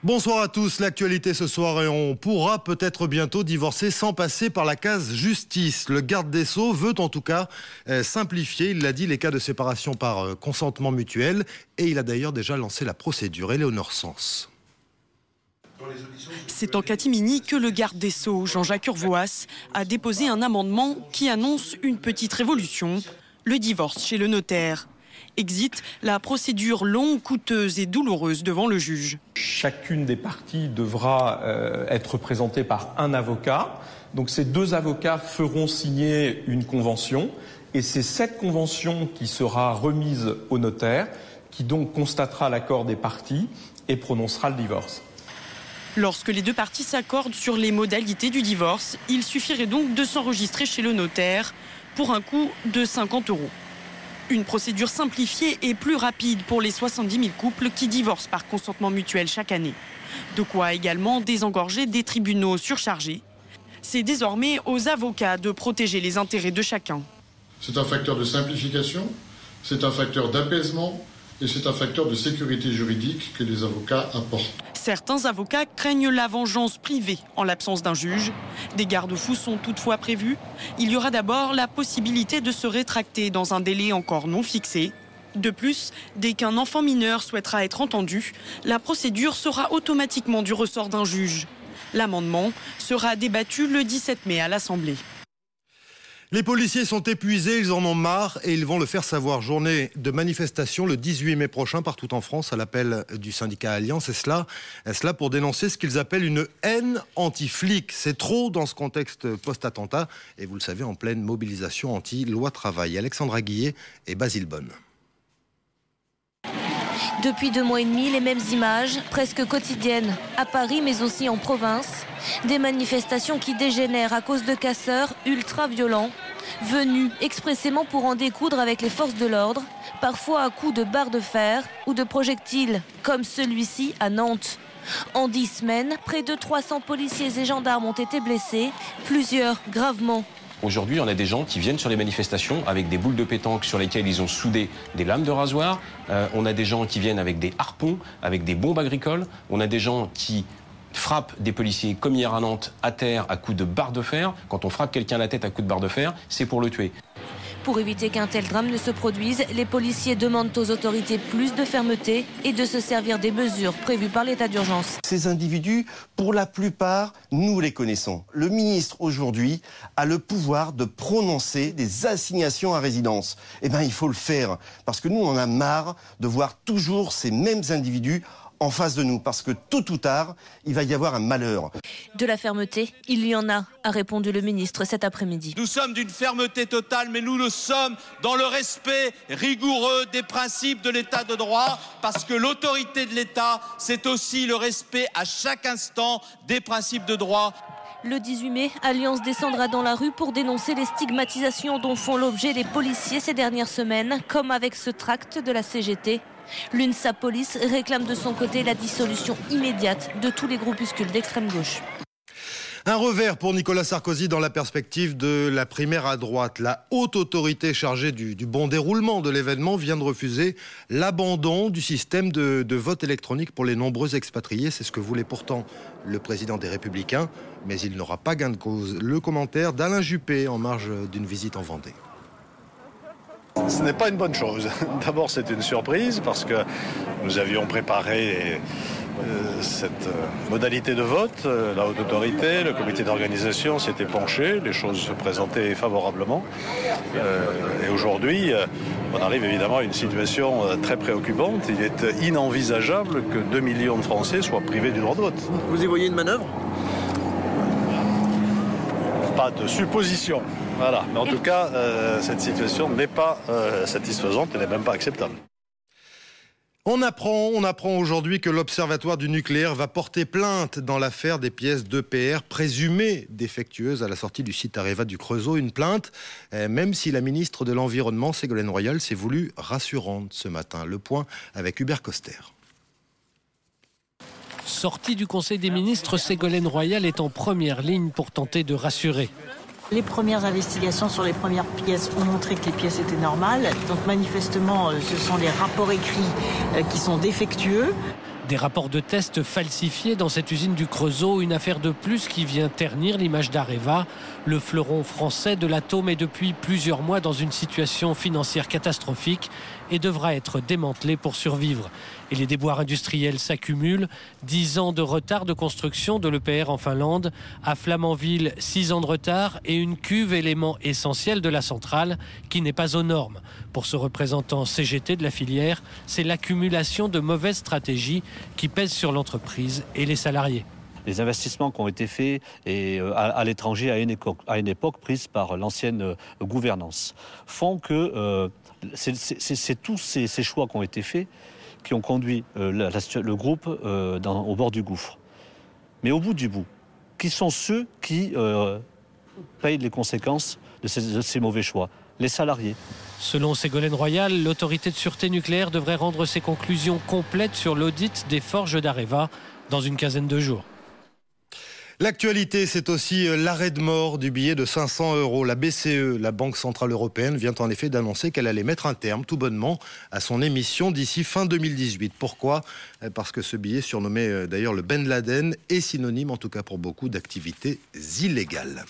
Bonsoir à tous, l'actualité ce soir et on pourra peut-être bientôt divorcer sans passer par la case justice. Le garde des Sceaux veut en tout cas simplifier, il l'a dit, les cas de séparation par consentement mutuel et il a d'ailleurs déjà lancé la procédure. Éléonore Sens. C'est en catimini que le garde des Sceaux, Jean-Jacques Urvoas, a déposé un amendement qui annonce une petite révolution, le divorce chez le notaire. Exit la procédure longue, coûteuse et douloureuse devant le juge. Chacune des parties devra être présentée par un avocat. Donc ces deux avocats feront signer une convention et c'est cette convention qui sera remise au notaire qui donc constatera l'accord des parties et prononcera le divorce. Lorsque les deux parties s'accordent sur les modalités du divorce, il suffirait donc de s'enregistrer chez le notaire pour un coût de 50 €. Une procédure simplifiée et plus rapide pour les 70 000 couples qui divorcent par consentement mutuel chaque année. De quoi également désengorger des tribunaux surchargés. C'est désormais aux avocats de protéger les intérêts de chacun. C'est un facteur de simplification, c'est un facteur d'apaisement et c'est un facteur de sécurité juridique que les avocats apportent. Certains avocats craignent la vengeance privée en l'absence d'un juge. Des garde-fous sont toutefois prévus. Il y aura d'abord la possibilité de se rétracter dans un délai encore non fixé. De plus, dès qu'un enfant mineur souhaitera être entendu, la procédure sera automatiquement du ressort d'un juge. L'amendement sera débattu le 17 mai à l'Assemblée. Les policiers sont épuisés, ils en ont marre et ils vont le faire savoir. Journée de manifestation le 18 mai prochain partout en France à l'appel du syndicat Alliance. Et cela pour dénoncer ce qu'ils appellent une haine anti-flic. C'est trop dans ce contexte post-attentat et vous le savez en pleine mobilisation anti-loi travail. Alexandra Guillet et Basile Bonne. Depuis 2 mois et demi, les mêmes images, presque quotidiennes, à Paris mais aussi en province. Des manifestations qui dégénèrent à cause de casseurs ultra-violents, venus expressément pour en découdre avec les forces de l'ordre, parfois à coups de barres de fer ou de projectiles, comme celui-ci à Nantes. En 10 semaines, près de 300 policiers et gendarmes ont été blessés, plusieurs gravement. Aujourd'hui, on a des gens qui viennent sur les manifestations avec des boules de pétanque sur lesquelles ils ont soudé des lames de rasoir. On a des gens qui viennent avec des harpons, avec des bombes agricoles. On a des gens qui frappent des policiers, comme hier à Nantes, à terre à coups de barre de fer. Quand on frappe quelqu'un à la tête à coups de barre de fer, c'est pour le tuer. Pour éviter qu'un tel drame ne se produise, les policiers demandent aux autorités plus de fermeté et de se servir des mesures prévues par l'état d'urgence. Ces individus, pour la plupart, nous les connaissons. Le ministre, aujourd'hui, a le pouvoir de prononcer des assignations à résidence. Eh bien, il faut le faire, parce que nous, on en a marre de voir toujours ces mêmes individus en face de nous, parce que tôt ou tard, il va y avoir un malheur. De la fermeté, il y en a, a répondu le ministre cet après-midi. Nous sommes d'une fermeté totale, mais nous le sommes dans le respect rigoureux des principes de l'état de droit, parce que l'autorité de l'État, c'est aussi le respect à chaque instant des principes de droit. Le 18 mai, Alliance descendra dans la rue pour dénoncer les stigmatisations dont font l'objet les policiers ces dernières semaines, comme avec ce tract de la CGT. L'UNSA Police réclame de son côté la dissolution immédiate de tous les groupuscules d'extrême gauche. Un revers pour Nicolas Sarkozy dans la perspective de la primaire à droite. La haute autorité chargée du bon déroulement de l'événement vient de refuser l'abandon du système de vote électronique pour les nombreux expatriés. C'est ce que voulait pourtant le président des Républicains. Mais il n'aura pas gain de cause. Le commentaire d'Alain Juppé en marge d'une visite en Vendée. Ce n'est pas une bonne chose. D'abord, c'est une surprise parce que nous avions préparé cette modalité de vote. La haute autorité, le comité d'organisation s'était penché, les choses se présentaient favorablement. Et aujourd'hui, on arrive évidemment à une situation très préoccupante. Il est inenvisageable que 2 millions de Français soient privés du droit de vote. Vous y voyez une manœuvre ? Pas de supposition. Voilà. Mais en tout cas, cette situation n'est pas satisfaisante, elle n'est même pas acceptable. On apprend aujourd'hui que l'Observatoire du nucléaire va porter plainte dans l'affaire des pièces d'EPR présumées défectueuses à la sortie du site Areva du Creusot. Une plainte, même si la ministre de l'Environnement, Ségolène Royal, s'est voulue rassurante ce matin. Le point avec Hubert Coster. Sortie du Conseil des ministres, Ségolène Royal est en première ligne pour tenter de rassurer. Les premières investigations sur les premières pièces ont montré que les pièces étaient normales. Donc manifestement, ce sont les rapports écrits qui sont défectueux. Des rapports de tests falsifiés dans cette usine du Creusot, une affaire de plus qui vient ternir l'image d'Areva. Le fleuron français de l'atome est depuis plusieurs mois dans une situation financière catastrophique et devra être démantelé pour survivre. Et les déboires industriels s'accumulent. 10 ans de retard de construction de l'EPR en Finlande. À Flamanville, 6 ans de retard et une cuve, élément essentiel de la centrale, qui n'est pas aux normes. Pour ce représentant CGT de la filière, c'est l'accumulation de mauvaises stratégies qui pèsent sur l'entreprise et les salariés. Les investissements qui ont été faits à l'étranger à une époque prise par l'ancienne gouvernance font que c'est tous ces choix qui ont été faits qui ont conduit le groupe au bord du gouffre. Mais au bout du bout, qui sont ceux qui payent les conséquences de ces mauvais choix? Les salariés. Selon Ségolène Royal, l'autorité de sûreté nucléaire devrait rendre ses conclusions complètes sur l'audit des forges d'Areva dans une quinzaine de jours. L'actualité, c'est aussi l'arrêt de mort du billet de 500 €. La BCE, la Banque Centrale Européenne, vient en effet d'annoncer qu'elle allait mettre un terme, tout bonnement, à son émission d'ici fin 2018. Pourquoi ? Parce que ce billet, surnommé d'ailleurs le Ben Laden, est synonyme, en tout cas pour beaucoup, d'activités illégales.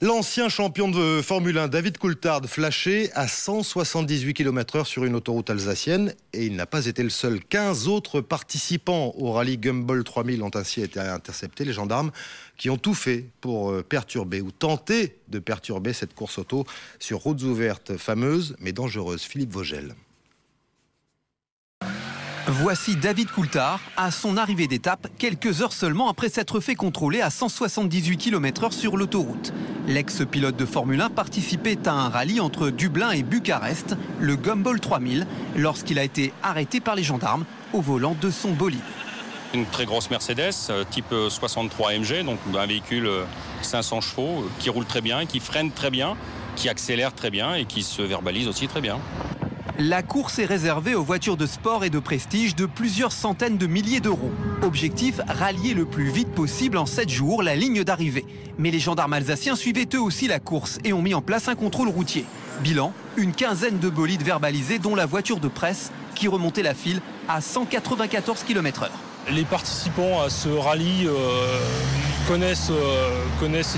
L'ancien champion de Formule 1, David Coulthard, flashé à 178 km/h sur une autoroute alsacienne. Et il n'a pas été le seul. 15 autres participants au rallye Gumball 3000 ont ainsi été interceptés. Les gendarmes qui ont tout fait pour perturber ou tenter de perturber cette course auto sur routes ouvertes fameuses mais dangereuses. Philippe Vogel. Voici David Coulthard à son arrivée d'étape, quelques heures seulement après s'être fait contrôler à 178 km/h sur l'autoroute. L'ex-pilote de Formule 1 participait à un rallye entre Dublin et Bucarest, le Gumball 3000, lorsqu'il a été arrêté par les gendarmes au volant de son bolide. Une très grosse Mercedes, type 63 AMG, donc un véhicule 500 chevaux, qui roule très bien, qui freine très bien, qui accélère très bien et qui se verbalise aussi très bien. La course est réservée aux voitures de sport et de prestige de plusieurs centaines de milliers d'euros. Objectif, rallier le plus vite possible en 7 jours la ligne d'arrivée. Mais les gendarmes alsaciens suivaient eux aussi la course et ont mis en place un contrôle routier. Bilan, une quinzaine de bolides verbalisés, dont la voiture de presse qui remontait la file à 194 km/h. Les participants à ce rallye connaissent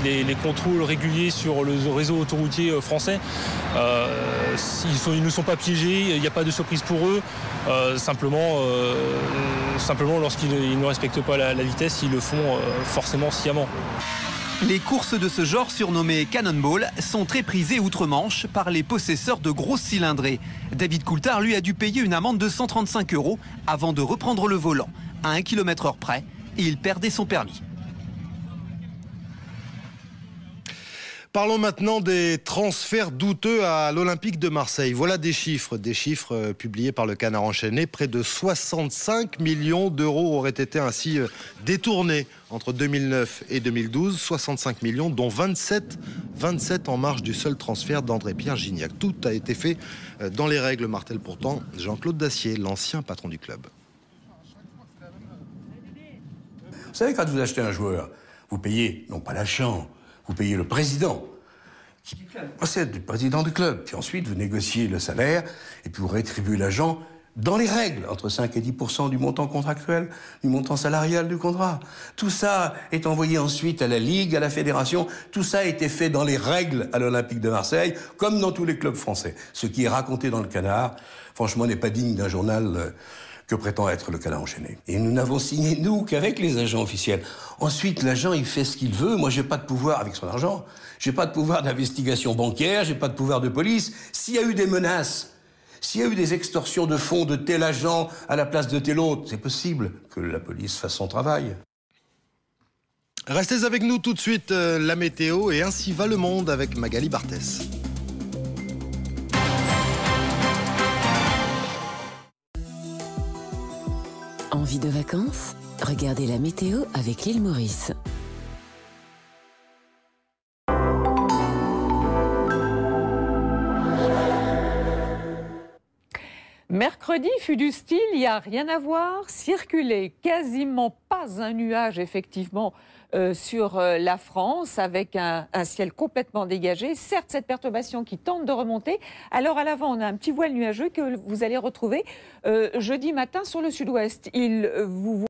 les contrôles réguliers sur le réseau autoroutier français. Ils ne sont pas piégés, il n'y a pas de surprise pour eux. Simplement lorsqu'ils ne respectent pas la vitesse, ils le font forcément sciemment. Les courses de ce genre, surnommées Cannonball, sont très prisées outre-Manche par les possesseurs de grosses cylindrées. David Coulthard, lui, a dû payer une amende de 135 € avant de reprendre le volant. À 1 km/h près, et il perdait son permis. Parlons maintenant des transferts douteux à l'Olympique de Marseille. Voilà des chiffres publiés par le Canard enchaîné. Près de 65 millions d'euros auraient été ainsi détournés entre 2009 et 2012. 65 millions, dont 27 en marge du seul transfert d'André-Pierre Gignac. Tout a été fait dans les règles, martèle pourtant Jean-Claude Dacier, l'ancien patron du club. Vous savez, quand vous achetez un joueur, vous payez, non pas l'agent, vous payez le président, qui possède le président du club. Puis ensuite, vous négociez le salaire, et puis vous rétribuez l'agent dans les règles, entre 5 et 10% du montant contractuel, du montant salarial du contrat. Tout ça est envoyé ensuite à la Ligue, à la Fédération. Tout ça a été fait dans les règles à l'Olympique de Marseille, comme dans tous les clubs français. Ce qui est raconté dans le Canard, franchement, n'est pas digne d'un journal que prétend être le Canard enchaîné. Et nous n'avons signé, nous, qu'avec les agents officiels. Ensuite, l'agent, il fait ce qu'il veut. Moi, j'ai pas de pouvoir avec son argent. J'ai pas de pouvoir d'investigation bancaire. J'ai pas de pouvoir de police. S'il y a eu des menaces, s'il y a eu des extorsions de fonds de tel agent à la place de tel autre, c'est possible que la police fasse son travail. Restez avec nous tout de suite, la météo, et ainsi va le monde avec Magali Barthès. Envie de vacances? Regardez la météo avec l'île Maurice. Mercredi fut du style, il n'y a rien à voir, circuler, quasiment pas un nuage effectivement sur la France avec un ciel complètement dégagé. Certes, cette perturbation qui tente de remonter. Alors à l'avant, on a un petit voile nuageux que vous allez retrouver jeudi matin sur le sud-ouest. Vous